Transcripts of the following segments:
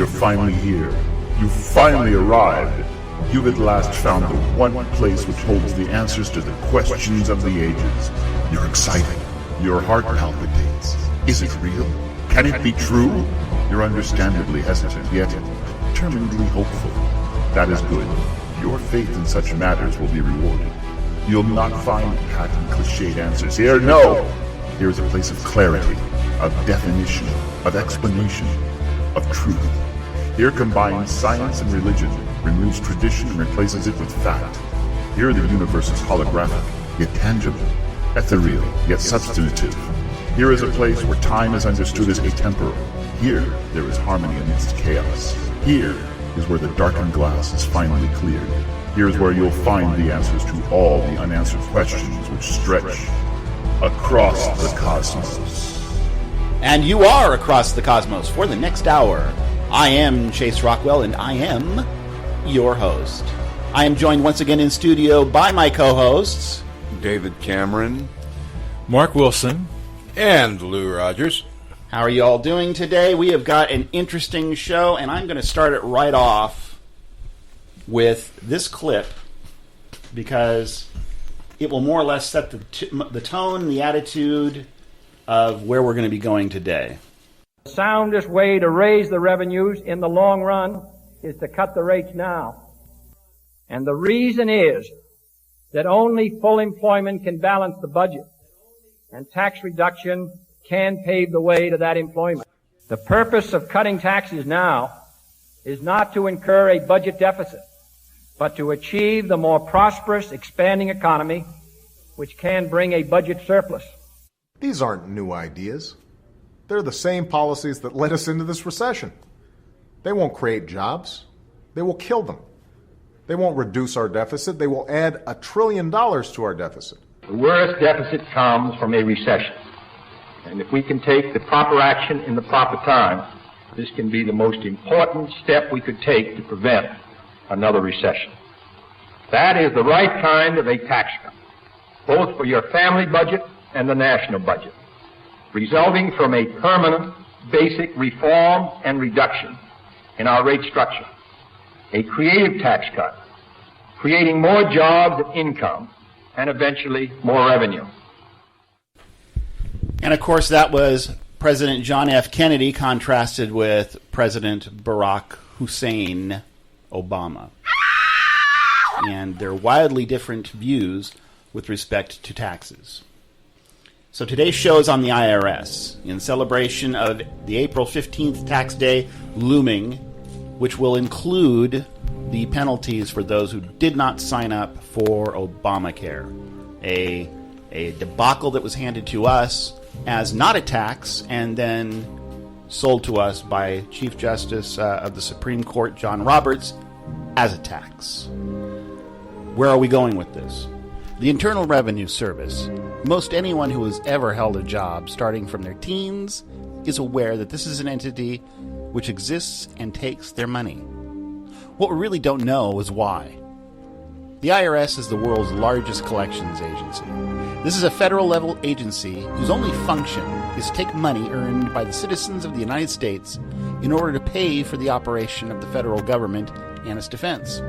You're finally here. You finally arrived. You've at last found the one place which holds the answers to the questions of the ages. You're excited. Your heart palpitates. Is it real? Can it be true? You're understandably hesitant, yet determinedly hopeful. That is good. Your faith in such matters will be rewarded. You'll not find pat and cliched answers here. No! Here is a place of clarity, of definition, of explanation, of truth. Here combines science and religion, removes tradition and replaces it with fact. Here the universe is holographic, yet tangible, ethereal, yet substantive. Here is a place where time is understood as atemporal. Here there is harmony amidst chaos. Here is where the darkened glass is finally cleared. Here is where you'll find the answers to all the unanswered questions which stretch across the cosmos. And you are across the cosmos for the next hour. I am Chase Rockwell, and I am your host. I am joined once again in studio by my co-hosts, David Cameron, Mark Wilson, and Lou Rogers. How are you all doing today? We have got an interesting show, and I'm going to start it right off with this clip because it will more or less set the tone, the attitude of where we're going to be going today. The soundest way to raise the revenues in the long run is to cut the rates now. And the reason is that only full employment can balance the budget, and tax reduction can pave the way to that employment. The purpose of cutting taxes now is not to incur a budget deficit, but to achieve the more prosperous, expanding economy which can bring a budget surplus. These aren't new ideas. They're the same policies that led us into this recession. They won't create jobs. They will kill them. They won't reduce our deficit. They will add $1 trillion to our deficit. The worst deficit comes from a recession. And if we can take the proper action in the proper time, this can be the most important step we could take to prevent another recession. That is the right kind of a tax cut, both for your family budget and the national budget, resulting from a permanent basic reform and reduction in our rate structure, a creative tax cut, creating more jobs and income, and eventually more revenue. And of course that was President John F. Kennedy contrasted with President Barack Hussein Obama. And their wildly different views with respect to taxes. So today's show is on the IRS in celebration of the April 15th tax day looming, which will include the penalties for those who did not sign up for Obamacare. A debacle that was handed to us as not a tax and then sold to us by Chief Justice of the Supreme Court, John Roberts, as a tax. Where are we going with this? The Internal Revenue Service. Most anyone who has ever held a job starting from their teens is aware that this is an entity which exists and takes their money. What we really don't know is why. The IRS is the world's largest collections agency. This is a federal-level agency whose only function is to take money earned by the citizens of the United States in order to pay for the operation of the federal government and its defense.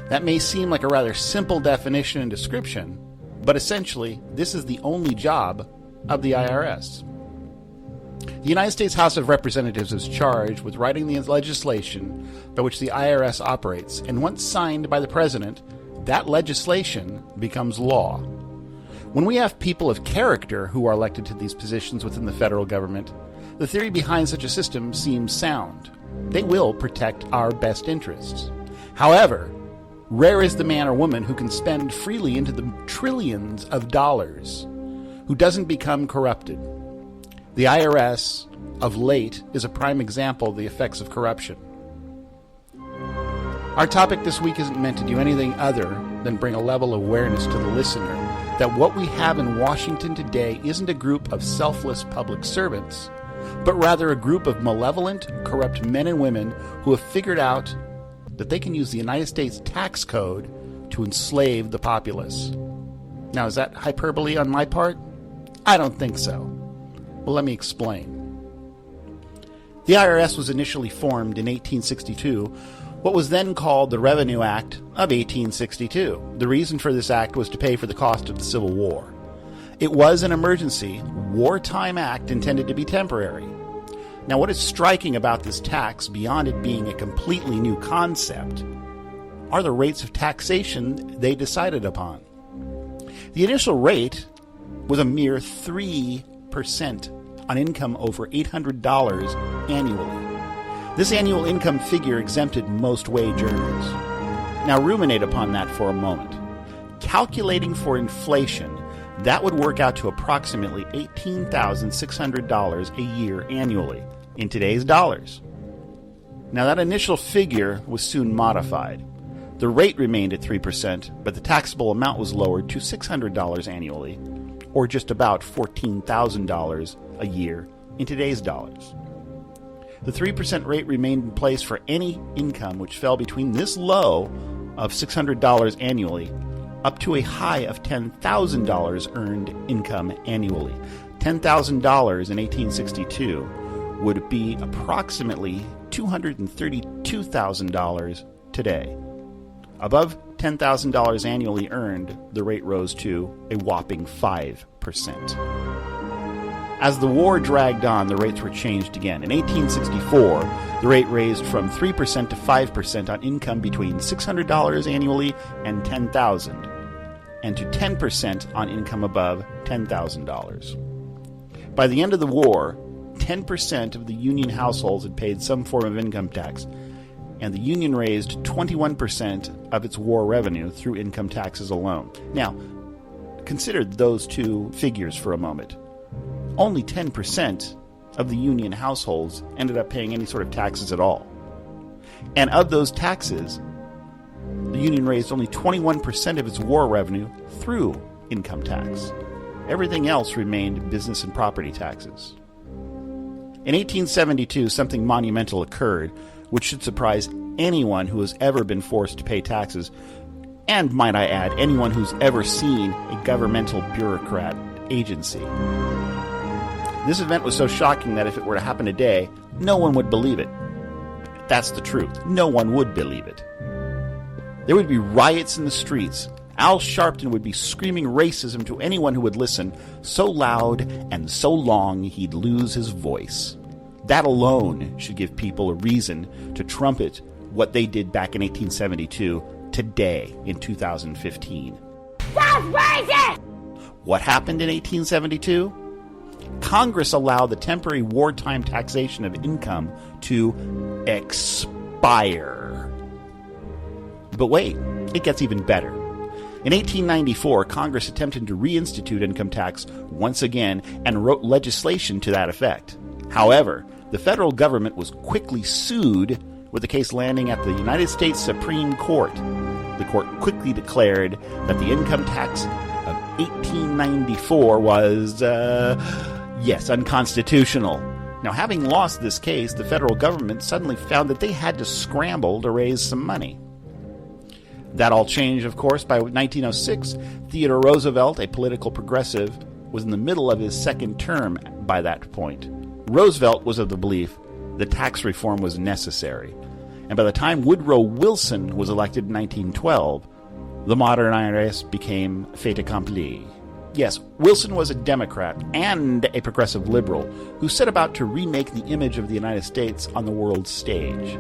That may seem like a rather simple definition and description, but essentially, this is the only job of the IRS. The United States House of Representatives is charged with writing the legislation by which the IRS operates, and once signed by the President, that legislation becomes law. When we have people of character who are elected to these positions within the federal government, the theory behind such a system seems sound. They will protect our best interests. However, rare is the man or woman who can spend freely into the trillions of dollars, who doesn't become corrupted. The IRS, of late, is a prime example of the effects of corruption. Our topic this week isn't meant to do anything other than bring a level of awareness to the listener that what we have in Washington today isn't a group of selfless public servants, but rather a group of malevolent, corrupt men and women who have figured out that they can use the United States tax code to enslave the populace. Now, is that hyperbole on my part? I don't think so. Well, let me explain. The IRS was initially formed in 1862, what was then called the Revenue Act of 1862. The reason for this act was to pay for the cost of the Civil War. It was an emergency, wartime act intended to be temporary. Now, what is striking about this tax, beyond it being a completely new concept, are the rates of taxation they decided upon. The initial rate was a mere 3% on income over $800 annually. This annual income figure exempted most wage earners. Now ruminate upon that for a moment. Calculating for inflation, that would work out to approximately $18,600 a year annually in today's dollars. Now that initial figure was soon modified. The rate remained at 3%, but the taxable amount was lowered to $600 annually, or just about $14,000 a year in today's dollars. The 3% rate remained in place for any income which fell between this low of $600 annually up to a high of $10,000 earned income annually. $10,000 in 1862 would be approximately $232,000 today. Above $10,000 annually earned, the rate rose to a whopping 5%. As the war dragged on, the rates were changed again. In 1864, the rate raised from 3% to 5% on income between $600 annually and $10,000, and to 10% on income above $10,000. By the end of the war, 10% of the Union households had paid some form of income tax, and the Union raised 21% of its war revenue through income taxes alone. Now, consider those two figures for a moment. Only 10% of the Union households ended up paying any sort of taxes at all. And of those taxes, the Union raised only 21% of its war revenue through income tax. Everything else remained business and property taxes. In 1872, something monumental occurred, which should surprise anyone who has ever been forced to pay taxes, and, might I add, anyone who's ever seen a governmental bureaucrat agency. This event was so shocking that if it were to happen today, no one would believe it. That's the truth. No one would believe it. There would be riots in the streets. Al Sharpton would be screaming racism to anyone who would listen, so loud and so long he'd lose his voice. That alone should give people a reason to trumpet what they did back in 1872 today in 2015. That's racist! What happened in 1872? Congress allowed the temporary wartime taxation of income to expire. But wait, it gets even better. In 1894, Congress attempted to reinstitute income tax once again and wrote legislation to that effect. However, the federal government was quickly sued, with the case landing at the United States Supreme Court. The court quickly declared that the income tax of 1894 was, unconstitutional. Now, having lost this case, the federal government suddenly found that they had to scramble to raise some money. That all changed, of course, by 1906. Theodore Roosevelt, a political progressive, was in the middle of his second term by that point. Roosevelt was of the belief that tax reform was necessary. And by the time Woodrow Wilson was elected in 1912, the modern IRS became fait accompli. Yes, Wilson was a Democrat and a progressive liberal who set about to remake the image of the United States on the world stage.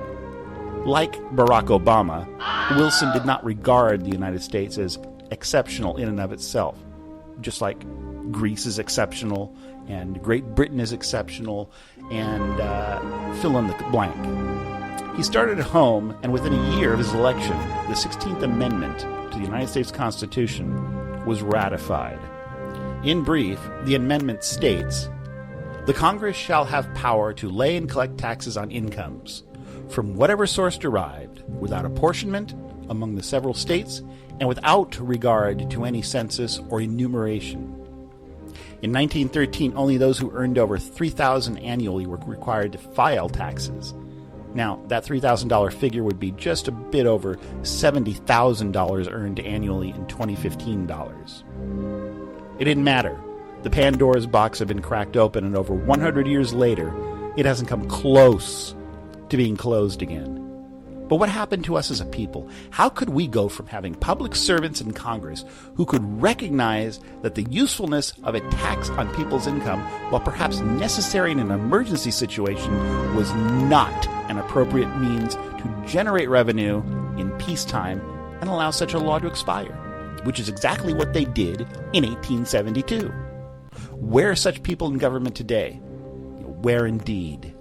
Like Barack Obama, Wilson did not regard the United States as exceptional in and of itself, just like Greece is exceptional, and Great Britain is exceptional, and fill in the blank. He started at home, and within a year of his election, the 16th Amendment to the United States Constitution was ratified. In brief, the amendment states, "The Congress shall have power to lay and collect taxes on incomes, from whatever source derived, without apportionment among the several states, and without regard to any census or enumeration." In 1913, only those who earned over $3,000 annually were required to file taxes. Now, that $3,000 figure would be just a bit over $70,000 earned annually in 2015 dollars. It didn't matter. The Pandora's box had been cracked open, and over 100 years later, it hasn't come close to being closed again. But what happened to us as a people? How could we go from having public servants in Congress who could recognize that the usefulness of a tax on people's income, while perhaps necessary in an emergency situation, was not an appropriate means to generate revenue in peacetime and allow such a law to expire, which is exactly what they did in 1872. Where are such people in government today? Where indeed?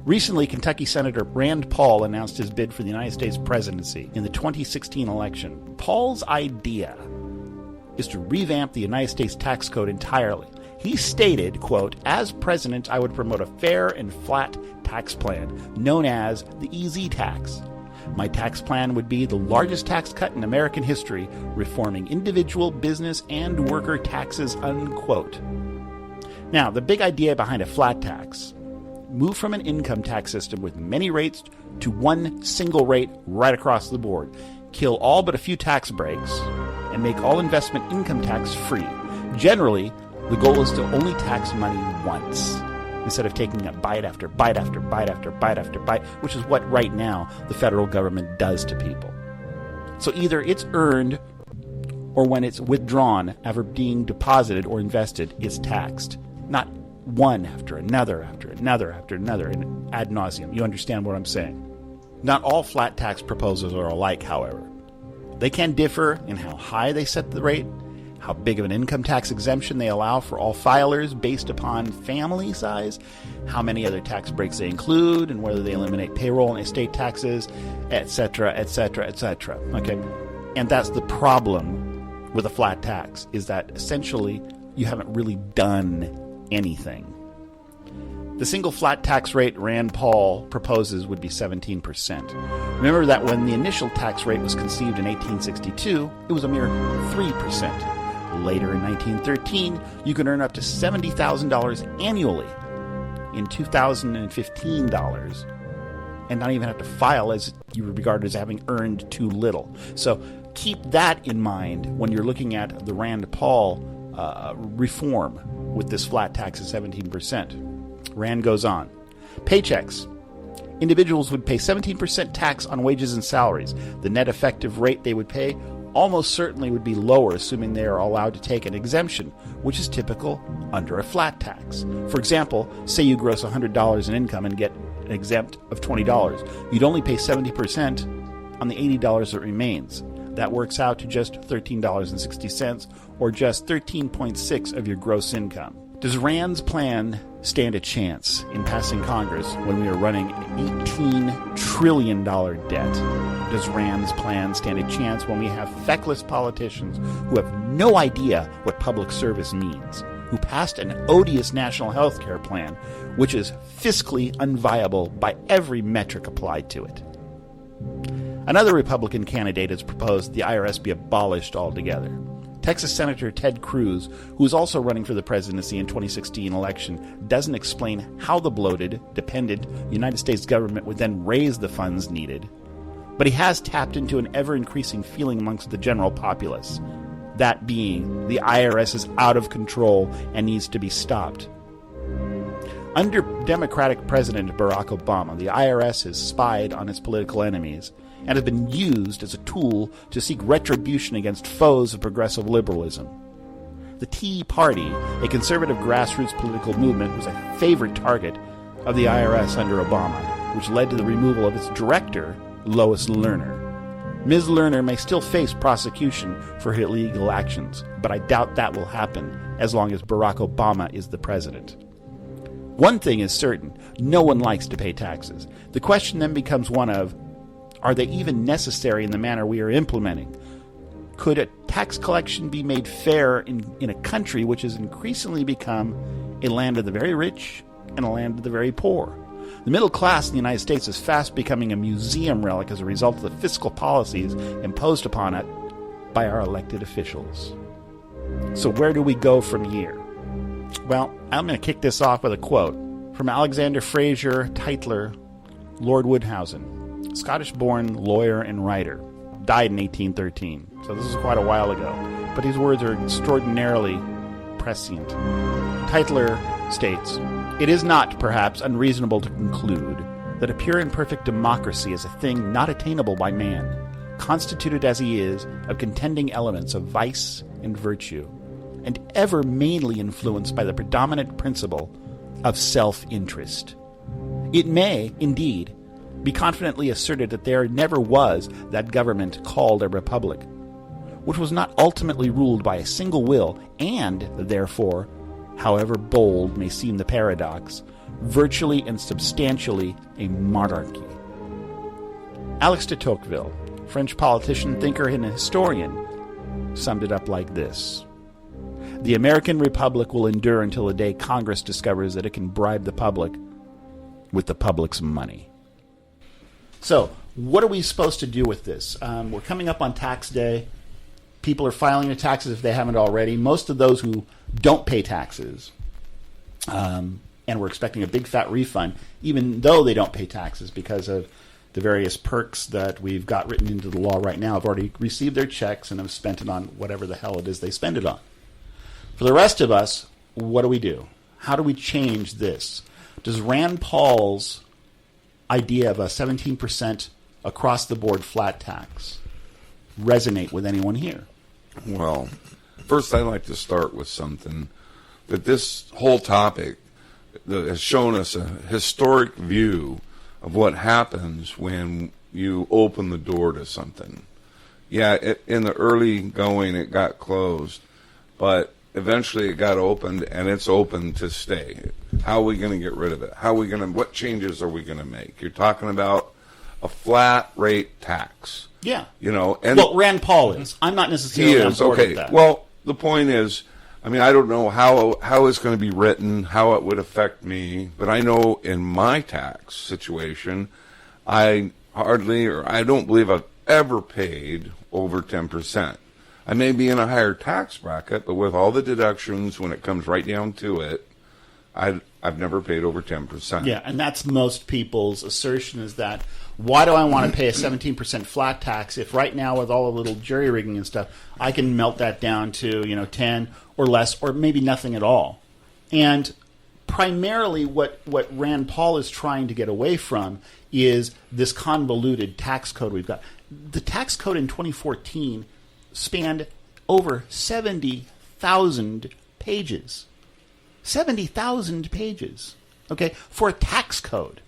Recently, Kentucky Senator Rand Paul announced his bid for the United States presidency in the 2016 election. Paul's idea is to revamp the United States tax code entirely. He stated, quote, "As president, I would promote a fair and flat tax plan known as the EZ tax. My tax plan would be the largest tax cut in American history, reforming individual, business, and worker taxes," unquote. Now, the big idea behind a flat tax: move from an income tax system with many rates to one single rate right across the board. Kill all but a few tax breaks and make all investment income tax free. Generally, the goal is to only tax money once, instead of taking a bite after bite after bite after bite after bite, which is what right now the federal government does to people. So either it's earned, or when it's withdrawn after being deposited or invested, it's taxed. Not one after another, after another, after another, and ad nauseum. You understand what I'm saying? Not all flat tax proposals are alike, however. They can differ in how high they set the rate, how big of an income tax exemption they allow for all filers based upon family size, how many other tax breaks they include, and whether they eliminate payroll and estate taxes, etc., etc., etc. Okay? And that's the problem with a flat tax, is that essentially you haven't really done anything. The single flat tax rate Rand Paul proposes would be 17%. Remember that when the initial tax rate was conceived in 1862, it was a mere 3%. Later in 1913, you could earn up to $70,000 annually in 2015 dollars and not even have to file as you were regarded as having earned too little. So keep that in mind when you're looking at the Rand Paul reform with this flat tax of 17%. Rand goes on. Paychecks. Individuals would pay 17% tax on wages and salaries. The net effective rate they would pay almost certainly would be lower, assuming they are allowed to take an exemption, which is typical under a flat tax. For example, say you gross $100 in income and get an exempt of $20. You'd only pay 70% on the $80 that remains. That works out to just $13.60, or just 13.6% of your gross income. Does Rand's plan stand a chance in passing Congress when we are running an $18 trillion debt? Does Rand's plan stand a chance when we have feckless politicians who have no idea what public service means, who passed an odious national health care plan, which is fiscally unviable by every metric applied to it? Another Republican candidate has proposed the IRS be abolished altogether. Texas Senator Ted Cruz, who is also running for the presidency in 2016 election, doesn't explain how the bloated, dependent United States government would then raise the funds needed. But he has tapped into an ever-increasing feeling amongst the general populace, that being the IRS is out of control and needs to be stopped. Under Democratic President Barack Obama, the IRS has spied on its political enemies and has been used as a tool to seek retribution against foes of progressive liberalism. The Tea Party, a conservative grassroots political movement, was a favorite target of the IRS under Obama, which led to the removal of its director, Lois Lerner. Ms. Lerner may still face prosecution for her illegal actions, but I doubt that will happen as long as Barack Obama is the president. One thing is certain: no one likes to pay taxes. The question then becomes one of, are they even necessary in the manner we are implementing? Could a tax collection be made fair in a country which has increasingly become a land of the very rich and a land of the very poor? The middle class in the United States is fast becoming a museum relic as a result of the fiscal policies imposed upon it by our elected officials. So where do we go from here? Well, I'm going to kick this off with a quote from Alexander Fraser Tytler, Lord Woodhousen, Scottish-born lawyer and writer, died in 1813. So this is quite a while ago, but his words are extraordinarily prescient. Tytler states, It is not, perhaps, unreasonable to conclude that a pure and perfect democracy is a thing not attainable by man, constituted as he is of contending elements of vice and virtue, and ever mainly influenced by the predominant principle of self-interest. It may, indeed, be confidently asserted that there never was that government called a republic, which was not ultimately ruled by a single will, and, therefore, however bold may seem the paradox, virtually and substantially a monarchy. Alex de Tocqueville, French politician, thinker, and historian, summed it up like this: "The American Republic will endure until the day Congress discovers that it can bribe the public with the public's money." So, what are we supposed to do with this? We're coming up on tax day. People are filing their taxes if they haven't already. Most of those who don't pay taxes, and we're expecting a big fat refund, even though they don't pay taxes because of the various perks that we've got written into the law right now, have already received their checks and have spent it on whatever the hell it is they spend it on. For the rest of us, what do we do? How do we change this? Does Rand Paul's idea of a 17% across-the-board flat tax resonate with anyone here? Well, first I'd like to start with something that this whole topic that has shown us a historic view of what happens when you open the door to something. Yeah, in the early going it got closed, but eventually it got opened, and it's open to stay. How are we going to get rid of it? What changes are we going to make? You're talking about a flat rate tax. Yeah. And well, Rand Paul is. I'm not necessarily on board with that. Well, the point is, I don't know how it's going to be written, how it would affect me, but I know in my tax situation, I don't believe I've ever paid over 10%. I may be in a higher tax bracket, but with all the deductions, when it comes right down to it, I've never paid over 10%. Yeah, and that's most people's assertion, is that why do I want to pay a 17% flat tax if right now with all the little jury rigging and stuff, I can melt that down to 10 or less, or maybe nothing at all. And primarily what Rand Paul is trying to get away from is this convoluted tax code we've got. The tax code in 2014 spanned over 70,000 pages. 70,000 pages, okay, for a tax code.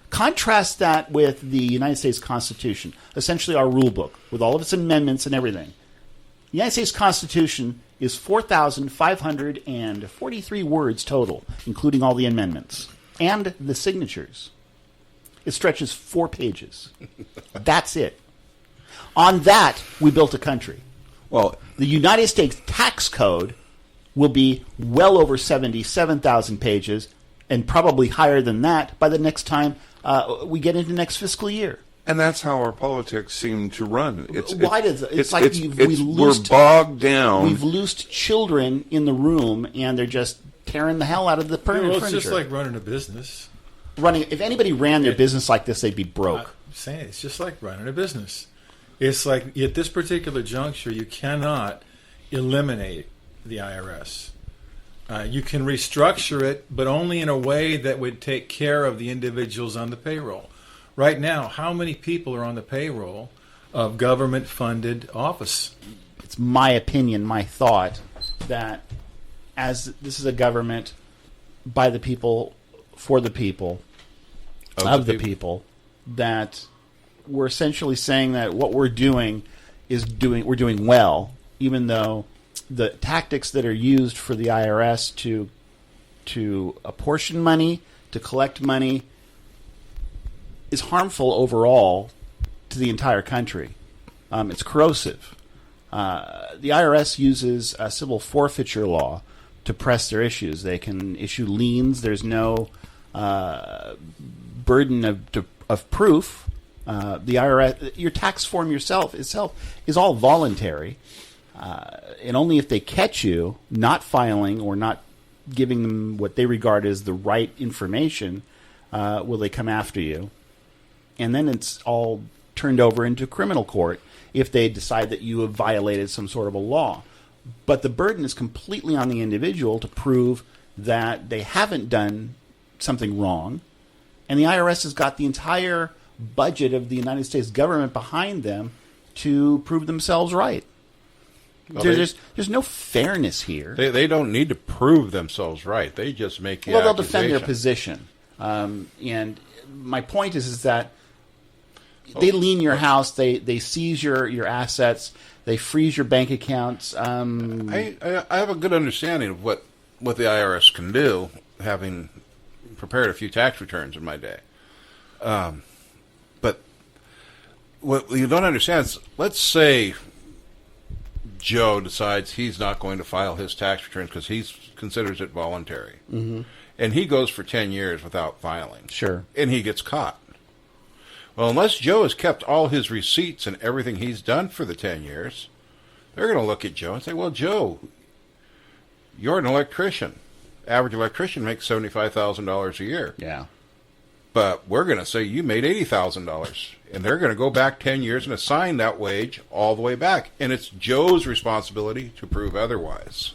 Contrast that with the United States Constitution, essentially our rule book, with all of its amendments and everything. The United States Constitution is 4,543 words total, including all the amendments and the signatures. It stretches 4 pages. That's it. On that, we built a country. Well, the United States tax code will be well over 77,000 pages, and probably higher than that by the next time we get into next fiscal year. And that's how our politics seem to run. We're bogged down. We've loosed children in the room, and they're just tearing the hell out of the furniture. Well, it's just like running a business. If anybody ran their business like this, they'd be broke. I'm saying it's just like running a business. It's like at this particular juncture, you cannot eliminate the IRS. You can restructure it, but only in a way that would take care of the individuals on the payroll. Right now, how many people are on the payroll of government-funded office? It's my opinion, my thought, that as this is a government by the people, for the people, of the people, that we're essentially saying that what we're doing we're doing well, even though the tactics that are used for the IRS to apportion money, to collect money, is harmful overall to the entire country. It's corrosive. The IRS uses a civil forfeiture law to press their issues. They can issue liens. There's no burden of proof. The IRS, your tax form itself is all voluntary. And only if they catch you not filing or not giving them what they regard as the right information will they come after you. And then it's all turned over into criminal court if they decide that you have violated some sort of a law. But the burden is completely on the individual to prove that they haven't done something wrong, and the IRS has got the entire budget of the United States government behind them to prove themselves right. Well, There's no fairness here. They don't need to prove themselves right. They just make the they'll defend their accusation. position. And my point is that they lien your house, they seize your assets, they freeze your bank accounts. I have a good understanding of what the IRS can do, having prepared a few tax returns in my day. But what you don't understand is, let's say Joe decides he's not going to file his tax returns because he considers it voluntary. Mm-hmm. And he goes for 10 years without filing. Sure. And he gets caught. Well, unless Joe has kept all his receipts and everything he's done for the 10 years, they're going to look at Joe and say, well, Joe, you're an electrician. Average electrician makes $75,000 a year. Yeah. But we're going to say you made $80,000. And they're going to go back 10 years and assign that wage all the way back. And it's Joe's responsibility to prove otherwise.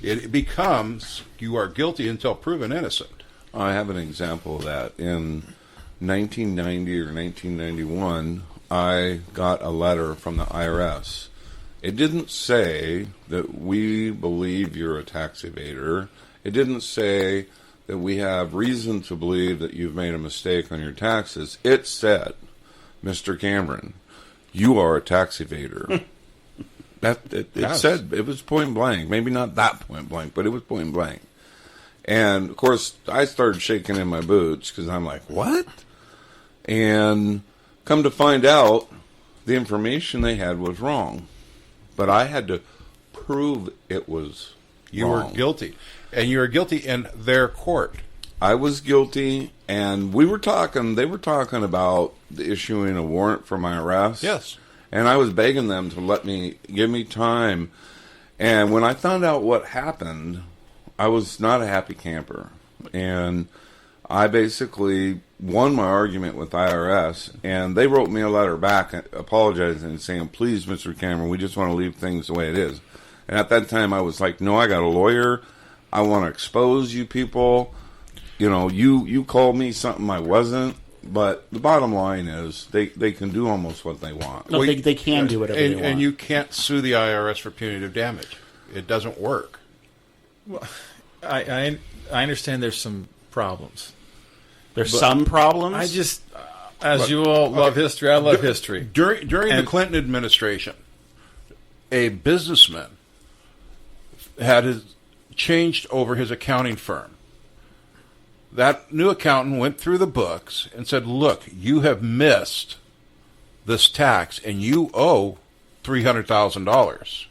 It becomes you are guilty until proven innocent. I have an example of that. In 1990 or 1991, I got a letter from the IRS. It didn't say that we believe you're a tax evader. It didn't say that we have reason to believe that you've made a mistake on your taxes. It said, Mr. Cameron, you are a tax evader. It said, it was point blank. Maybe not that point blank, but it was point blank. And, of course, I started shaking in my boots because I'm like, what? And come to find out, the information they had was wrong. But I had to prove it was You wrong. were guilty. And you were guilty in their court. I was guilty, and they were talking about issuing a warrant for my arrest. Yes. And I was begging them to give me time. And when I found out what happened, I was not a happy camper. And I basically won my argument with IRS, and they wrote me a letter back apologizing and saying, please, Mr. Cameron, we just want to leave things the way it is. And at that time, I was like, no, I got a lawyer. I want to expose you people. You know, you called me something I wasn't. But the bottom line is they can do almost what they want. No, they can do whatever they want. And you can't sue the IRS for punitive damage. It doesn't work. Well, I understand there's some problems. There's some problems. I just, as you all love history, I love history. During the Clinton administration, a businessman had changed over his accounting firm. That new accountant went through the books and said, look, you have missed this tax and you owe $300,000.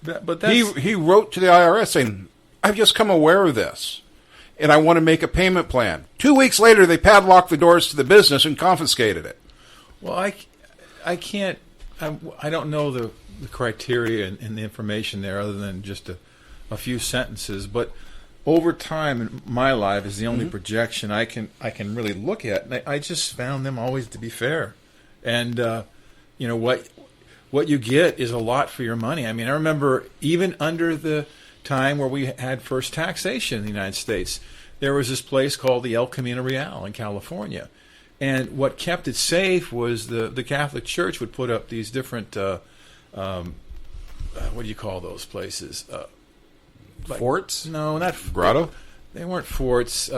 But that's, He wrote to the IRS saying, I've just come aware of this and I want to make a payment plan. 2 weeks later, they padlocked the doors to the business and confiscated it. well, I can't, I don't know the criteria and the information there other than just a few sentences, but over time in my life is the only projection I can really look at. And I just found them always to be fair. And, you know, what you get is a lot for your money. I mean, I remember even under the time where we had first taxation in the United States, there was this place called the El Camino Real in California. And what kept it safe was the Catholic Church would put up these different, what do you call those places? Forts? No, not Grotto? They weren't forts.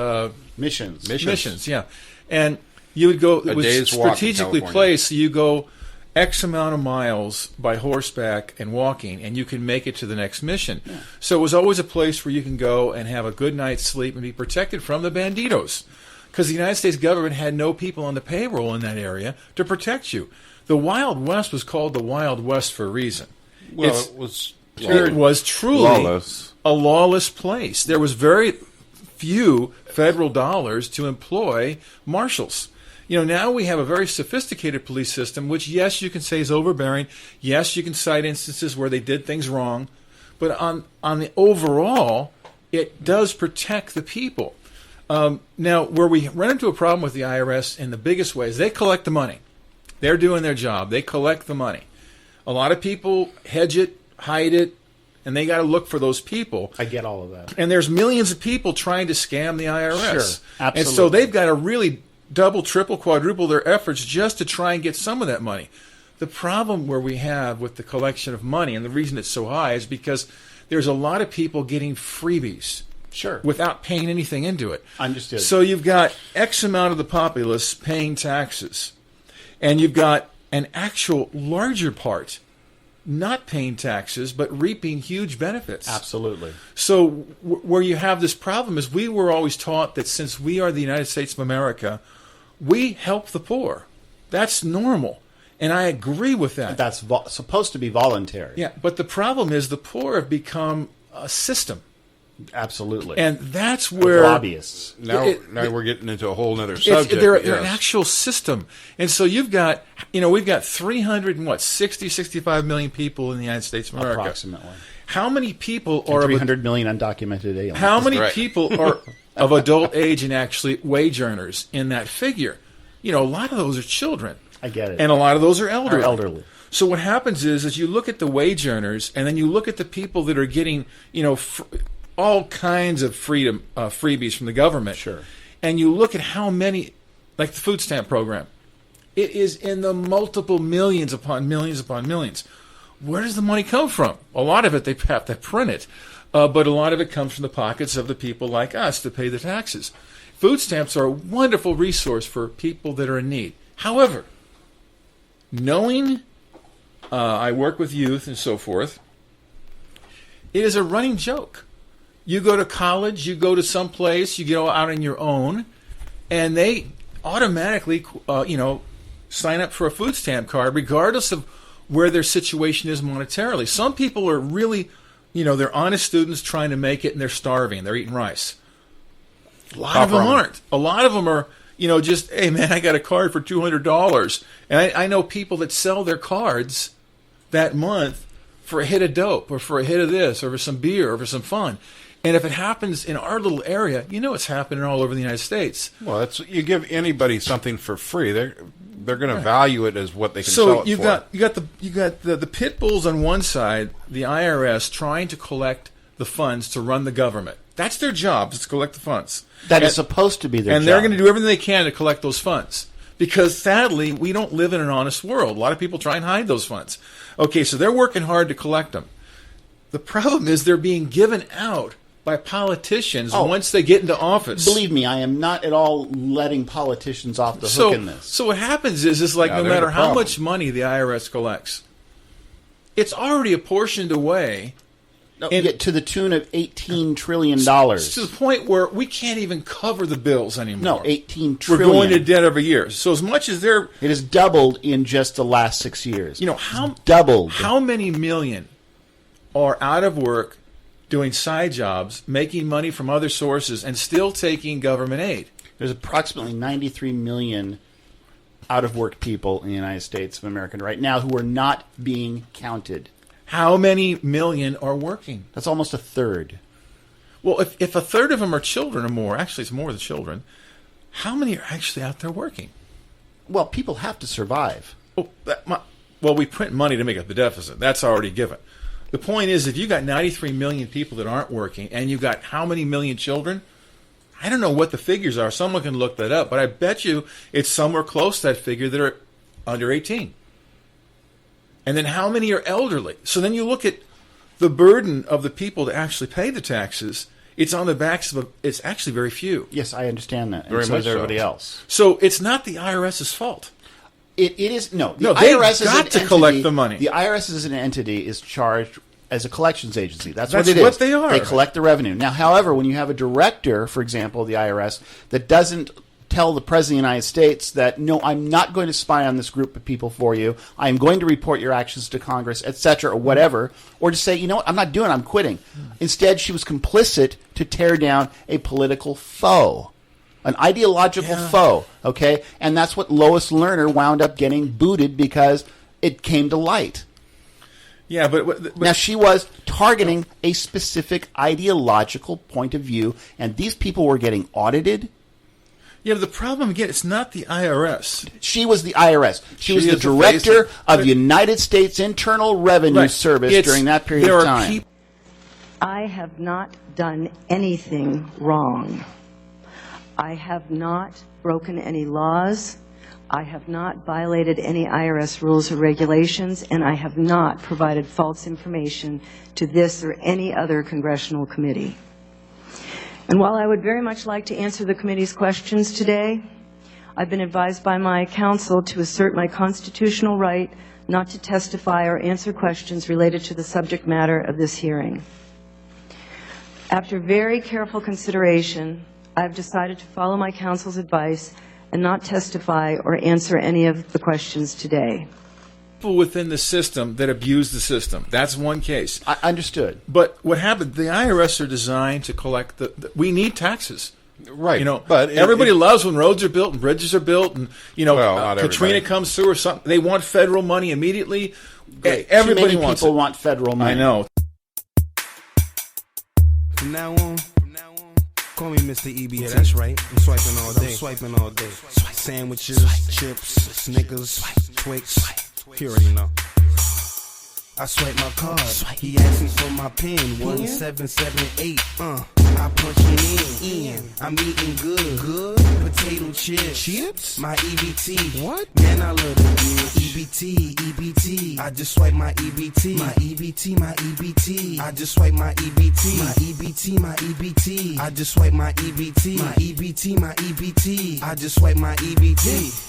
Missions. Missions, yeah. And you would go. It was day's walk in strategically California. placed. So you go X amount of miles by horseback and walking, and you can make it to the next mission. Yeah. So it was always a place where you can go and have a good night's sleep and be protected from the banditos, because the United States government had no people on the payroll in that area to protect you. The Wild West was called the Wild West for a reason. Well, It was truly Lawless. a lawless place. There was very few federal dollars to employ marshals. You know, now we have a very sophisticated police system, which, yes, you can say is overbearing. Yes, you can cite instances where they did things wrong. But on the overall, it does protect the people. Now, where we run into a problem with the IRS in the biggest way is they collect the money. They're doing their job. They collect the money. A lot of people hedge it, hide it, and they got to look for those people. I get all of that. And there's millions of people trying to scam the IRS. Sure, absolutely. And so they've got to really double, triple, quadruple their efforts just to try and get some of that money. The problem where we have with the collection of money, and the reason it's so high, is because there's a lot of people getting freebies. Sure. Without paying anything into it. Understood. So you've got X amount of the populace paying taxes, and you've got an actual larger part not paying taxes but reaping huge benefits. Absolutely. So where you have this problem is we were always taught that since we are the United States of America, we help the poor. That's normal. And I agree with that. That's supposed to be voluntary. Yeah, but the problem is the poor have become a system. Absolutely. And that's where lobbyists. Now we're getting into a whole other subject. They're an actual system. And so we've got 65 million people in the United States of America. Approximately. How many people are 300 million undocumented aliens? How many people are of adult age and actually wage earners in that figure? A lot of those are children. I get it. And a lot of those are elderly. So what happens is you look at the wage earners, and then you look at the people that are getting, all kinds of freebies from the government. Sure. And you look at how many, like the food stamp program, it is in the multiple millions upon millions upon millions. Where does the money come from? A lot of it they have to print it, but a lot of it comes from the pockets of the people like us to pay the taxes. Food stamps are a wonderful resource for people that are in need. However, knowing I work with youth and so forth, it is a running joke. You go to college, you go to some place, you go out on your own, and they automatically, sign up for a food stamp card, regardless of where their situation is monetarily. Some people are really, they're honest students trying to make it, and they're starving. They're eating rice. A lot of them aren't. A lot of them are, just, hey, man, I got a card for $200. And I know people that sell their cards that month for a hit of dope or for a hit of this or for some beer or for some fun. And if it happens in our little area, it's happening all over the United States. Well, you give anybody something for free, they're going to value it as what they can sell it for. You got the pit bulls on one side, the IRS trying to collect the funds to run the government. That's their job, is to collect the funds. That is supposed to be their job. And they're going to do everything they can to collect those funds. Because sadly, we don't live in an honest world. A lot of people try and hide those funds. Okay, so they're working hard to collect them. The problem is they're being given out by politicians once they get into office. Believe me, I am not at all letting politicians off the hook in this. So what happens is like no matter how much money the IRS collects, it's already apportioned away. To the tune of $18 trillion. To the point where we can't even cover the bills anymore. No, $18 trillion. We're going to debt every year. So as much as they're... It has doubled in just the last 6 years. Doubled. How many million are out of work, doing side jobs, making money from other sources, and still taking government aid? There's approximately 93 million out-of-work people in the United States of America right now who are not being counted. How many million are working? That's almost a third. Well, if a third of them are children or more, actually it's more than children, how many are actually out there working? Well, people have to survive. Well, we print money to make up the deficit. That's already given. The point is, if you got 93 million people that aren't working, and you got how many million children? I don't know what the figures are. Someone can look that up, but I bet you it's somewhere close to that figure that are under 18. And then how many are elderly? So then you look at the burden of the people to actually pay the taxes. It's on the backs of it's actually very few. Yes, I understand that. Very and so much does everybody else. So it's not the IRS's fault. It is no. The they've IRS got to collect the money. The IRS as an entity is charged as a collections agency. That's what it is. What they are. They collect the revenue. Now, however, when you have a director, for example, of the IRS, that doesn't tell the President of the United States that, no, I'm not going to spy on this group of people for you, I'm going to report your actions to Congress, etc., or whatever, or to say, you know what, I'm not doing it, I'm quitting. Instead, she was complicit to tear down a political foe. An ideological foe, okay? And that's what Lois Lerner wound up getting booted because it came to light. Yeah, but now she was targeting a specific ideological point of view, and these people were getting audited. Yeah, but the problem, again, it's not the IRS. She was the IRS. She was the director of the United States Internal Revenue Service during that period of time. I have not done anything wrong. I have not broken any laws. I have not violated any IRS rules or regulations, and I have not provided false information to this or any other congressional committee. And while I would very much like to answer the committee's questions today, I've been advised by my counsel to assert my constitutional right not to testify or answer questions related to the subject matter of this hearing. After very careful consideration, I've decided to follow my counsel's advice and not testify or answer any of the questions today. People within the system that abuse the system. That's one case. I understood. But what happened, the IRS are designed to collect we need taxes. Right. You know, but everybody loves when roads are built and bridges are built and, not Katrina everybody. comes through or something. They want federal money immediately. Everybody Too many people want federal money. I know. From now on, call me Mr. EBT. Yeah, that's right. I'm swiping all day. I'm swiping all day. Sandwiches, chips, Snickers, Twix. You already know. I swipe my card. He asked me for my pin. 1778. I punch it in. I'm eating good. Potato chips. My EBT. What? Man, I love the EBT. I just swipe my EBT. My EBT. I just swipe my EBT. My EBT. I just swipe my EBT. My EBT. I just swipe my EBT.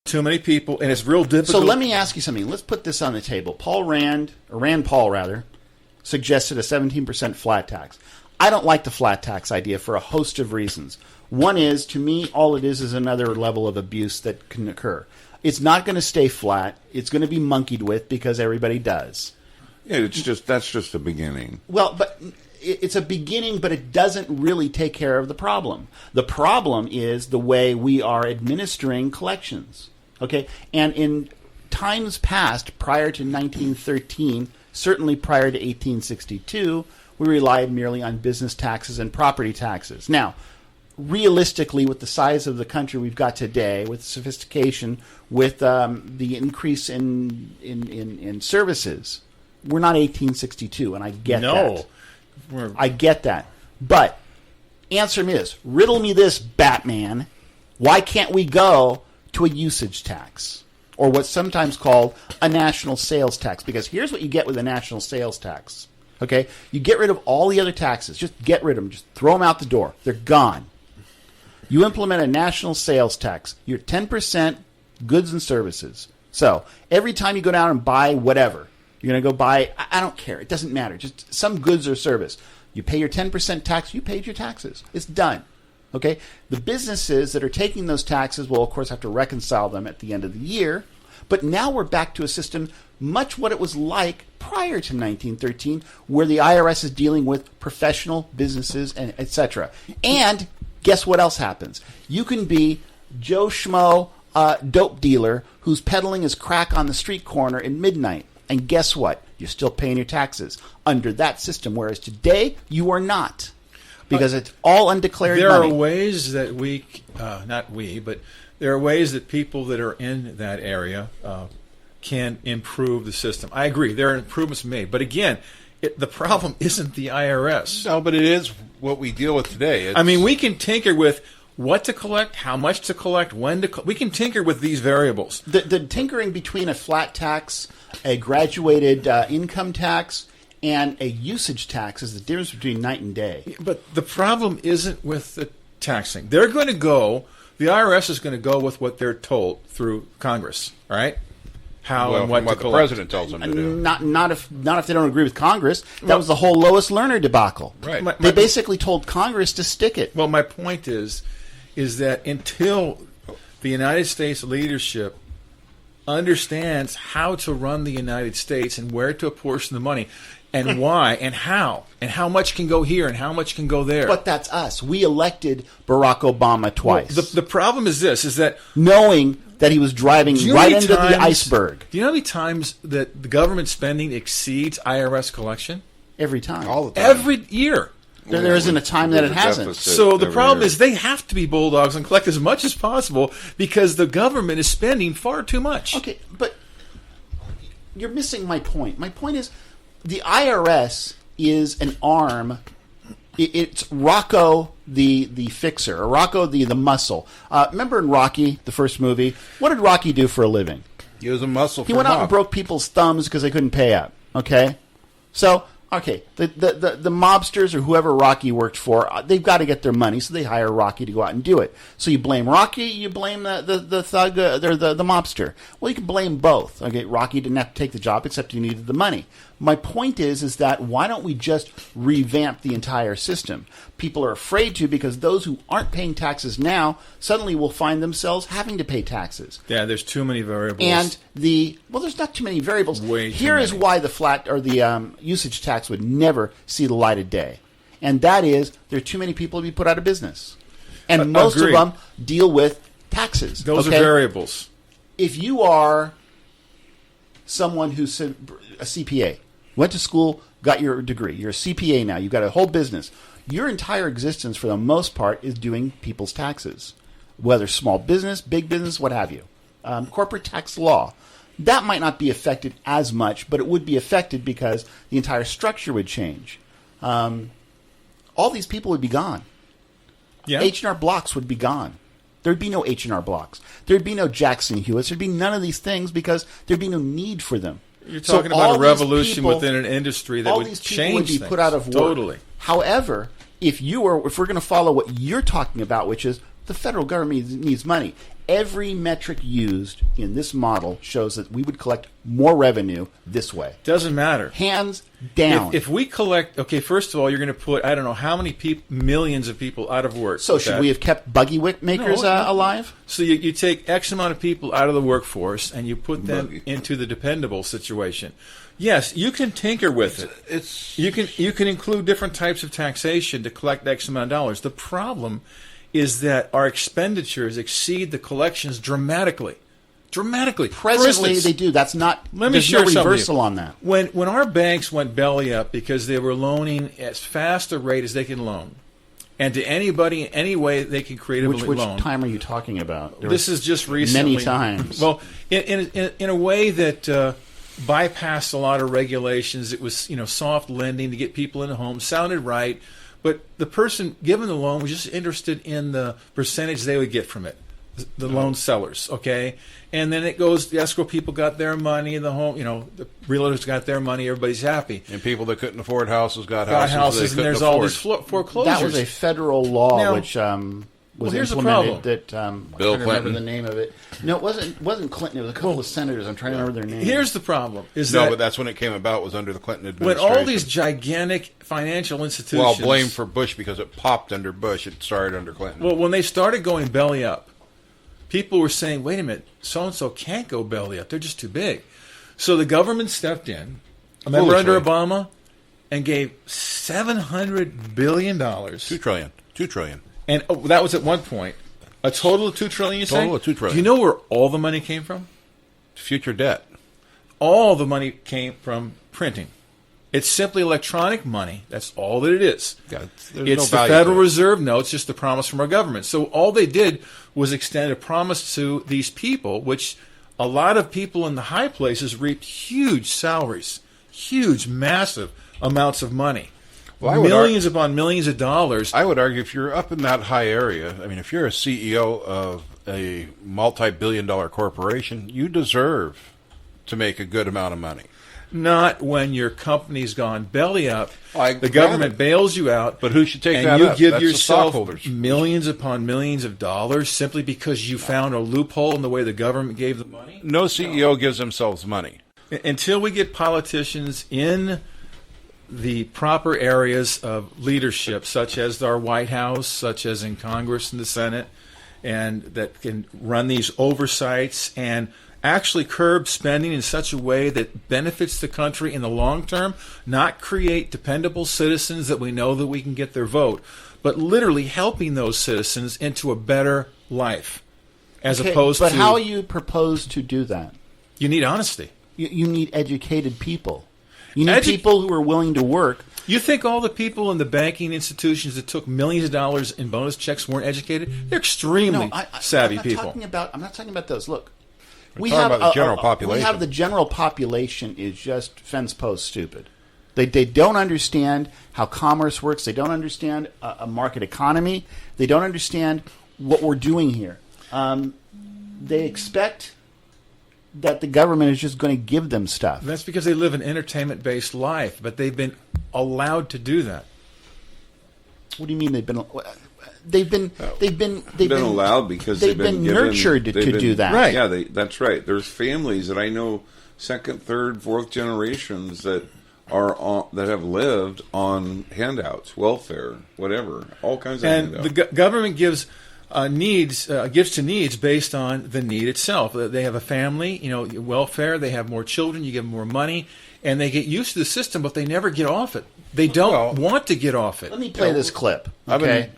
Too many people, and it's real difficult. So let me ask you something. Let's put this on the table. Rand Paul, suggested a 17% flat tax. I don't like the flat tax idea for a host of reasons. One is, to me, all it is another level of abuse that can occur. It's not going to stay flat. It's going to be monkeyed with because everybody does. Yeah, that's just the beginning. Well, but it's a beginning, but it doesn't really take care of the problem. The problem is the way we are administering collections. Okay? And in times past, prior to 1913, certainly prior to 1862, we relied merely on business taxes and property taxes. Now, realistically, with the size of the country we've got today, with sophistication, with the increase in services, we're not 1862, and I get that. I get that. But answer me this. Riddle me this, Batman. Why can't we go to a usage tax? Or what's sometimes called a national sales tax? Because here's what you get with a national sales tax. Okay? You get rid of all the other taxes. Just get rid of them. Just throw them out the door. They're gone. You implement a national sales tax. You're 10% goods and services. So every time you go down and buy whatever, you're going to go buy, I don't care. It doesn't matter. Just some goods or service. You pay your 10% tax. You paid your taxes. It's done. Okay? The businesses that are taking those taxes will, of course, have to reconcile them at the end of the year. But now we're back to a system much what it was like prior to 1913, where the IRS is dealing with professional businesses and etc. And guess what else happens? You can be Joe Schmo, dope dealer who's peddling his crack on the street corner at midnight. And guess what? You're still paying your taxes under that system, whereas today you are not. Because it's all undeclared money. There are ways that there are ways that people that are in that area can improve the system. I agree. There are improvements made. But again, the problem isn't the IRS. No, but it is what we deal with today. I mean, we can tinker with what to collect, how much to collect, when to we can tinker with these variables. The tinkering between a flat tax, a graduated income tax, and a usage tax is the difference between night and day. But the problem isn't with the taxing. The IRS is going to go with what they're told through Congress, all right? How and what to collect. The president tells them to do. Not if they don't agree with Congress. That was the whole Lois Lerner debacle. Right. They basically told Congress to stick it. Well, my point is that until the United States leadership understands how to run the United States and where to apportion the money and why and how much can go here and how much can go there. But that's us. We elected Barack Obama twice. Well, the problem is this, is that knowing that he was driving right into the iceberg. Do you know how many times that the government spending exceeds IRS collection? Every time. All the time. Every year. There isn't a time that it hasn't. So the problem is they have to be bulldogs and collect as much as possible because the government is spending far too much. Okay, but you're missing my point. My point is the IRS is an arm. It's Rocco the fixer, or Rocco the muscle. Remember in Rocky, the first movie, what did Rocky do for a living? He was a muscle. He went out and broke people's thumbs because they couldn't pay up. Okay, so the mobsters or whoever Rocky worked for, they've got to get their money, so they hire Rocky to go out and do it. So you blame Rocky, you blame the thug, or the mobster. Well, you can blame both. Okay, Rocky didn't have to take the job except he needed the money. My point is that why don't we just revamp the entire system? People are afraid to because those who aren't paying taxes now suddenly will find themselves having to pay taxes. Yeah, there's too many variables. And there's not too many variables. Here is why the flat or the usage tax would never see the light of day, and that is there are too many people to be put out of business, and most Agreed. of them deal with taxes. Those okay? are variables. If you are someone who's a CPA, went to school, got your degree, you're a CPA now, you've got a whole business. Your entire existence, for the most part, is doing people's taxes, whether small business, big business, what have you. Corporate tax law. That might not be affected as much, but it would be affected because the entire structure would change. All these people would be gone. Yeah. H&R Blocks would be gone. There'd be no H&R Blocks. There'd be no Jackson Hewitts. There'd be none of these things because there'd be no need for them. You're talking about a revolution within an industry that would change things. All these people would be put out of work. Totally. However, if we're going to follow what you're talking about, which is the federal government needs money, every metric used in this model shows that we would collect more revenue this way. Doesn't matter. Hands down. If we collect, okay, first of all, you're going to put, I don't know how many millions of people out of work. So should we have kept buggy whip makers alive? So you take X amount of people out of the workforce and you put them into the dependable situation. Yes, you can tinker with it. You can include different types of taxation to collect X amount of dollars. The problem is that our expenditures exceed the collections dramatically. Presently, they do. That's not. There's no reversal on that. When our banks went belly up because they were loaning as fast a rate as they can loan, and to anybody, any way they can creatively loan. Which time are you talking about? This is just recently. Many times. Well, in a way that bypassed a lot of regulations. It was soft lending to get people into homes. Sounded right. But the person given the loan was just interested in the percentage they would get from it, the loan sellers, okay? And then it goes, the escrow people got their money, the home, the realtors got their money, everybody's happy. And people that couldn't afford houses got houses and there's all these foreclosures. That was a federal law which was implemented that I'm Bill trying to remember the name of it. No, it wasn't Clinton. It was a couple of senators. I'm trying to remember their names. Here's the problem: but that's when it came about. Was under the Clinton administration. When all these gigantic financial institutions, well, blame for Bush because it popped under Bush. It started under Clinton. Well, when they started going belly up, people were saying, "Wait a minute, so and so can't go belly up. They're just too big." So the government stepped in. Remember under Obama, and gave $700 billion. $2 trillion. And that was at one point. A total of $2 trillion, you say? Total of $2 trillion. Do you know where all the money came from? Future debt. All the money came from printing. It's simply electronic money. That's all that it is. Yeah, it's the Federal Reserve notes, just the promise from our government. So all they did was extend a promise to these people, which a lot of people in the high places reaped huge salaries, huge, massive amounts of money. Well, millions upon millions of dollars. I would argue if you're up in that high area, I mean, if you're a CEO of a multi-billion-dollar corporation, you deserve to make a good amount of money. Not when your company's gone belly up. The government bails you out. But who should take that up? And you give yourself millions upon millions of dollars simply because you found a loophole in the way the government gave the money? No CEO gives themselves money. Until we get politicians in the proper areas of leadership, such as our White House, such as in Congress and the Senate, and that can run these oversights and actually curb spending in such a way that benefits the country in the long term, not create dependable citizens that we know that we can get their vote, but literally helping those citizens into a better life, as opposed to... But how you propose to do that? You need honesty. You need educated people. You need people who are willing to work. You think all the people in the banking institutions that took millions of dollars in bonus checks weren't educated? They're extremely savvy people. I'm not talking about those. Look, we have the general population. We have the general population is just fence post stupid. They don't understand how commerce works. They don't understand a market economy. They don't understand what we're doing here. They expect that the government is just going to give them stuff. That's because they live an entertainment-based life, but they've been allowed to do that. What do you mean they've been allowed because they've been given, nurtured to do that? Right. Yeah, that's right. There's families that I know, second, third, fourth generations that have lived on handouts, welfare, whatever, all kinds of handouts. And the government gives gives to needs based on the need itself. They have a family, welfare. They have more children. You give them more money, and they get used to the system, but they never get off it. They don't want to get off it. Let me play this clip. Okay.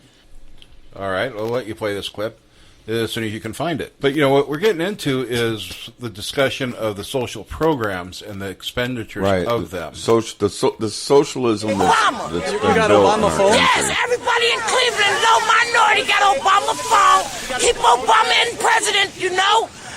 All right, I'll let you play this clip as soon as you can find it. But what we're getting into is the discussion of the social programs and the expenditures of them. The socialism that's been You got built Obama in our phone? country. Yes, everybody in Cleveland, low minority, got Obama phone. Keep Obama in president,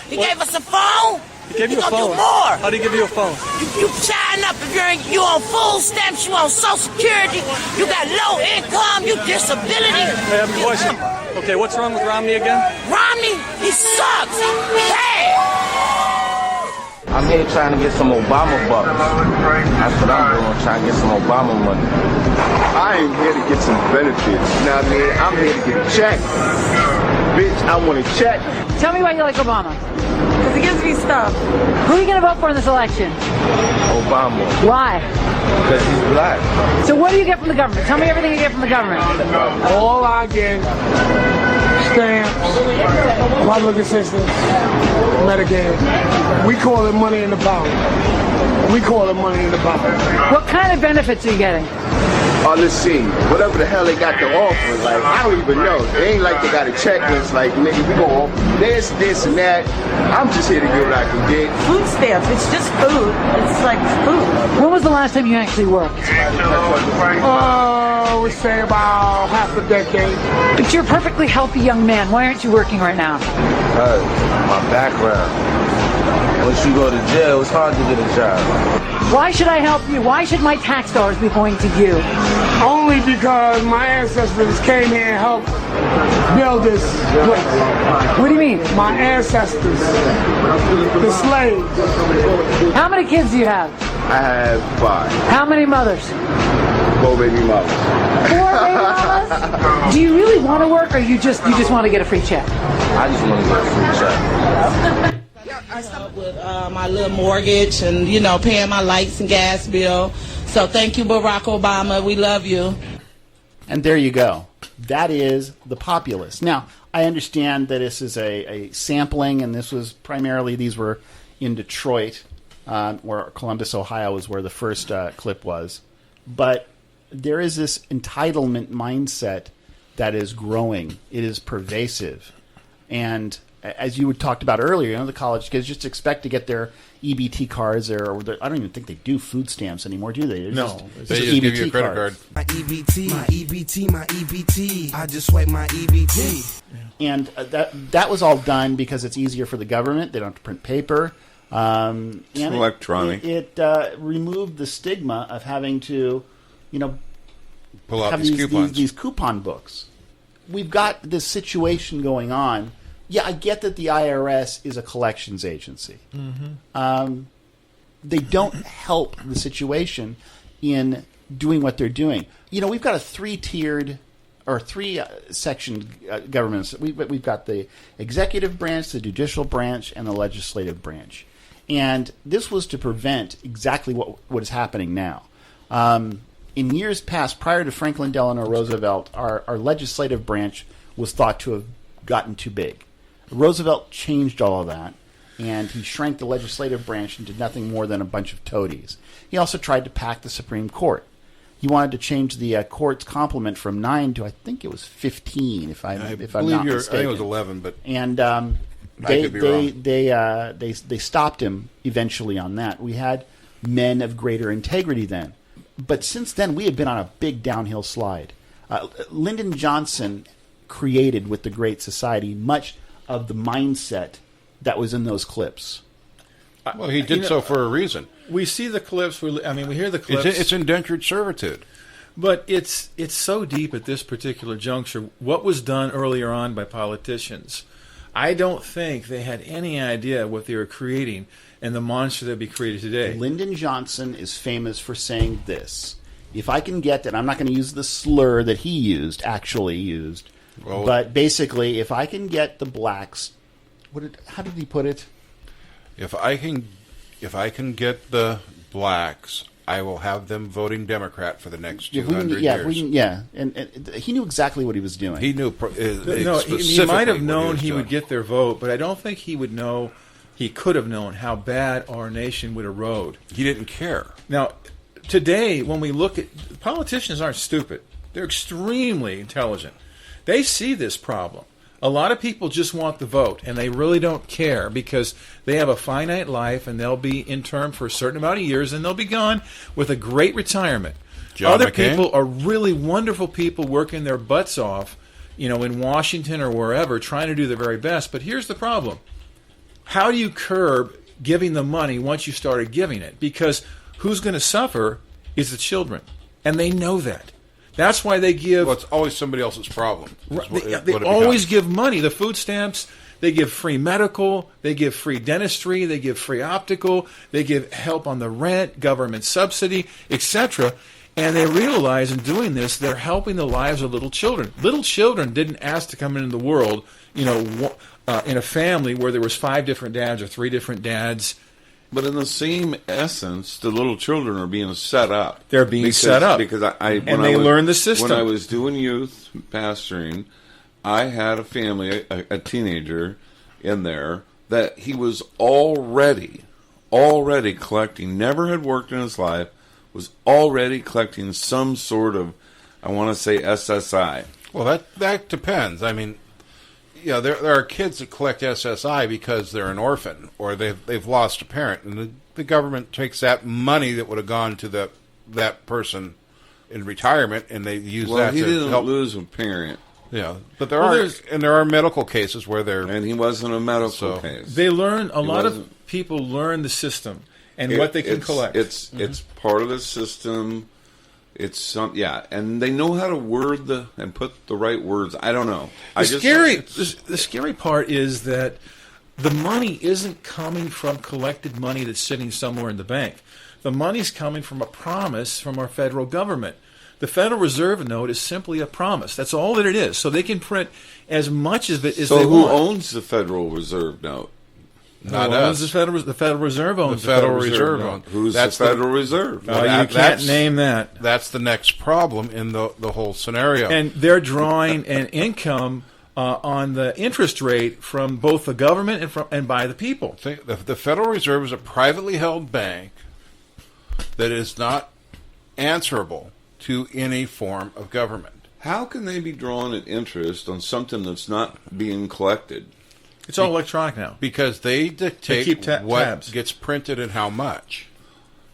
He gave us a phone. He gave you a gonna phone? do more. How do you give you a phone? You sign up if you on food stamps, you on Social Security, you got low income, you disability. I have a question. Okay, what's wrong with Romney again? Romney, he sucks. Bad. I'm here trying to get some Obama bucks. That's what I'm doing, trying to get some Obama money. I ain't here to get some benefits. You know what I mean? I'm here to get a check. Bitch, I want a check. Tell me why you like Obama. Because he gives me stuff. Who are you going to vote for in this election? Obama. Why? Because he's black. So what do you get from the government? Tell me everything you get from the government. All I get, stamps, public assistance, Medicaid. We call it money in the pound. We call it money in the pound. What kind of benefits are you getting? Oh, let's see. Whatever the hell they got to offer, like, I don't even know. They ain't like they got a checklist, like, nigga, we go off this and that. I'm just here to get what I can get. Food stamps, it's just food. It's like food. When was the last time you actually worked? We say about half a decade. But you're a perfectly healthy young man. Why aren't you working right now? Because my background. Once you go to jail, it's hard to get a job. Why should I help you? Why should my tax dollars be going to you? Only because my ancestors came here and helped build this place. What do you mean? My ancestors, the slaves. How many kids do you have? I have 5. How many mothers? 4 baby mothers. 4 baby mamas? Do you really want to work, or you just want to get a free check? I just want to get a free check. I start with my little mortgage and, paying my lights and gas bill. So thank you, Barack Obama. We love you. And there you go. That is the populace. Now, I understand that this is a sampling, and these were in Detroit, where Columbus, Ohio is where the first clip was. But there is this entitlement mindset that is growing. It is pervasive. And as you talked about earlier, the college kids just expect to get their EBT cards, I don't even think they do food stamps anymore, do they? They just give you a credit card. My EBT, my EBT, my EBT. I just swipe my EBT. And that was all done because it's easier for the government. They don't have to print paper. It's electronic. It removed the stigma of having to, pull out have these coupon books. We've got this situation going on. Yeah, I get that the IRS is a collections agency. Mm-hmm. They don't help the situation in doing what they're doing. We've got a 3-tiered or 3-section government. We've got the executive branch, the judicial branch, and the legislative branch. And this was to prevent exactly what is happening now. In years past, prior to Franklin Delano Roosevelt, our legislative branch was thought to have gotten too big. Roosevelt changed all of that, and he shrank the legislative branch into nothing more than a bunch of toadies. He also tried to pack the Supreme Court. He wanted to change the court's complement from 9 to, I think it was 15, if I'm not mistaken. I think it was 11, but and I could be wrong. They stopped him eventually on that. We had men of greater integrity then. But since then, we have been on a big downhill slide. Lyndon Johnson created with the Great Society much of the mindset that was in those clips. Well, he did so for a reason. We see the clips. We hear the clips. It's indentured servitude. But it's so deep at this particular juncture. What was done earlier on by politicians, I don't think they had any idea what they were creating and the monster that would be created today. Lyndon Johnson is famous for saying this. If I can get, and I'm not going to use the slur that he actually used, but basically, if I can get the blacks, how did he put it? If I can get the blacks, I will have them voting Democrat for the next 200 years. And he knew exactly what he was doing. He knew. He might have known he would get their vote, but I don't think he would know. He could have known how bad our nation would erode. He didn't care. Now, today, when we look at politicians, aren't stupid. They're extremely intelligent. They see this problem. A lot of people just want the vote, and they really don't care because they have a finite life, and they'll be in term for a certain amount of years, and they'll be gone with a great retirement. Other people are really wonderful people working their butts off, in Washington or wherever, trying to do their very best. But here's the problem. How do you curb giving the money once you started giving it? Because who's going to suffer is the children, and they know that. That's why they give... Well, it's always somebody else's problem. They always give money. The food stamps, they give free medical, they give free dentistry, they give free optical, they give help on the rent, government subsidy, etc. And they realize in doing this, they're helping the lives of little children. Little children didn't ask to come into the world, in a family where there was 5 different dads or 3 different dads. But in the same essence, the little children are being set up. They're being set up. Because learn the system. When I was doing youth pastoring, I had a family, a teenager in there, that he was already collecting, never had worked in his life, was already collecting some sort of, I want to say, SSI. Well, that depends. I mean... Yeah, there are kids that collect SSI because they're an orphan or they've lost a parent, and the government takes that money that would have gone to that person in retirement, and they use that to help. Well, he didn't lose a parent. Yeah, but there are medical cases where and he wasn't a medical case. They learn a lot of people learn the system and what they can collect. It's part of the system. It's and they know how to word and put the right words. I don't know. The scary part is that the money isn't coming from collected money that's sitting somewhere in the bank. The money's coming from a promise from our federal government. The Federal Reserve note is simply a promise. That's all that it is. So they can print as much of it as they want. So who owns the Federal Reserve note? Not us. The Federal Reserve owns the Federal Reserve note. Who's the Federal Reserve? You can't name that. That's the next problem in the whole scenario. And they're drawing an income on the interest rate from both the government and by the people. The Federal Reserve is a privately held bank that is not answerable to any form of government. How can they be drawing an interest on something that's not being collected? It's all electronic now. Because they dictate what tabs. Gets printed and how much.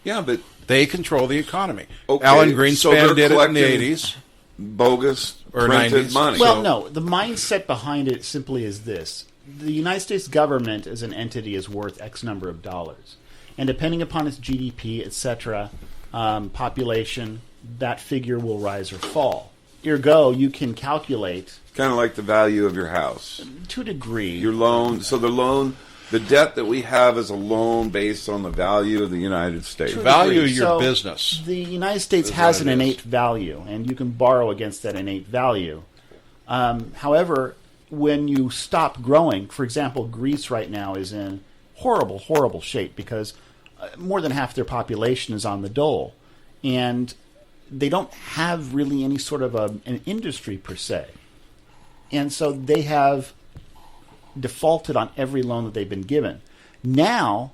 Yeah, but... They control the economy. Okay, Alan Greenspan did it in the 80s. Bogus or printed 90s. money. Well, no. The mindset behind it simply is this. The United States government as an entity is worth X number of dollars. And depending upon its GDP, etc., population, that figure will rise or fall. Ergo, you can calculate... Kind of like the value of your house. To a degree. Your loan. So the debt that we have is a loan based on the value of the United States. Value your business. The United States has an innate value, and you can borrow against that innate value. However, when you stop growing, for example, Greece right now is in horrible, horrible shape because more than half their population is on the dole. And they don't have really any sort of an industry per se. And so they have defaulted on every loan that they've been given. Now,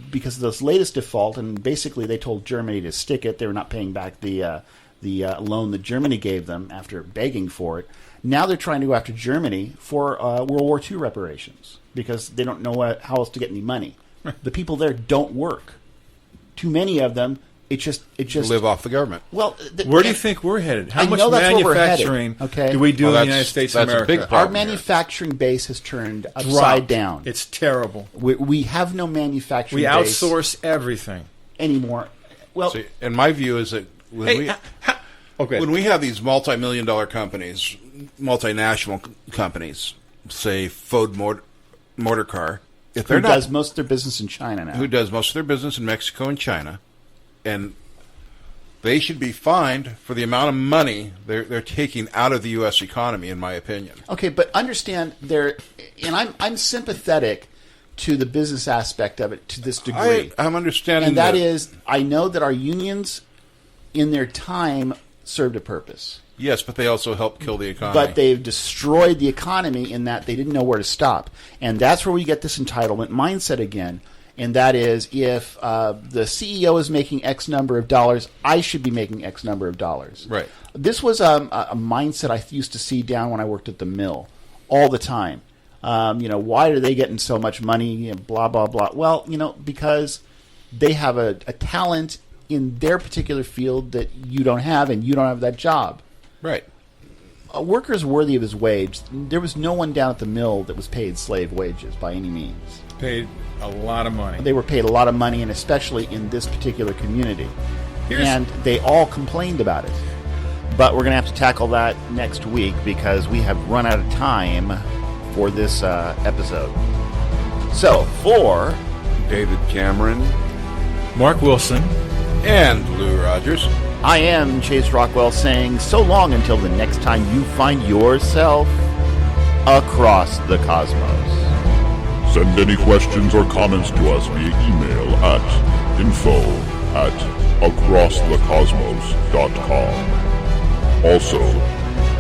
because of this latest default, and basically they told Germany to stick it, they were not paying back the loan that Germany gave them after begging for it. Now they're trying to go after Germany for World War II reparations because they don't know how else to get any money. The people there don't work. Too many of them It just live off the government. Well, where do you think we're headed? How I much know that's where we're manufacturing headed, okay? do we do Well, in the United States of that's a America? big problem. Our manufacturing base has turned upside Dropped. down. It's terrible. We have no manufacturing We base outsource everything anymore. Well, See, and my view is that when when we have these multi-million-dollar companies, multinational companies, say Ford Motor Car, if they're who not, does most of their business in China now? who does most of their business in Mexico and China, and they should be fined for the amount of money they're taking out of the U.S. economy, in my opinion. Okay, but understand and I'm sympathetic to the business aspect of it to this degree. I'm understanding, and that is, I know that our unions, in their time, served a purpose. Yes, but they also help kill the economy. But they've destroyed the economy in that they didn't know where to stop. And that's where we get this entitlement mindset again. And that is, if the CEO is making X number of dollars, I should be making X number of dollars. Right. This was a mindset I used to see down when I worked at the mill all the time. Why are they getting so much money? Blah, blah, blah. Well, because they have a talent in their particular field that you don't have, and you don't have that job. Right. A worker is worthy of his wage. There was no one down at the mill that was paid slave wages by any means. Paid a lot of money. They were paid a lot of money, and especially in this particular community. And they all complained about it. But we're going to have to tackle that next week because we have run out of time for this episode. So, for David Cameron, Mark Wilson, and Lou Rogers, I am Chase Rockwell saying so long until the next time you find yourself across the cosmos. Send any questions or comments to us via email at info@acrossthecosmos.com. Also,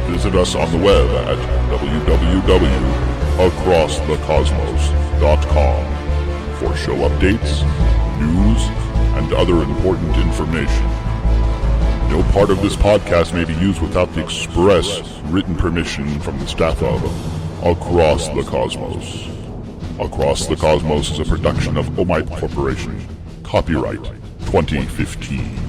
visit us on the web at www.acrossthecosmos.com for show updates, news, and other important information. No part of this podcast may be used without the express written permission from the staff of Across the Cosmos. Across the Cosmos is a production of Omite Corporation. Copyright 2015.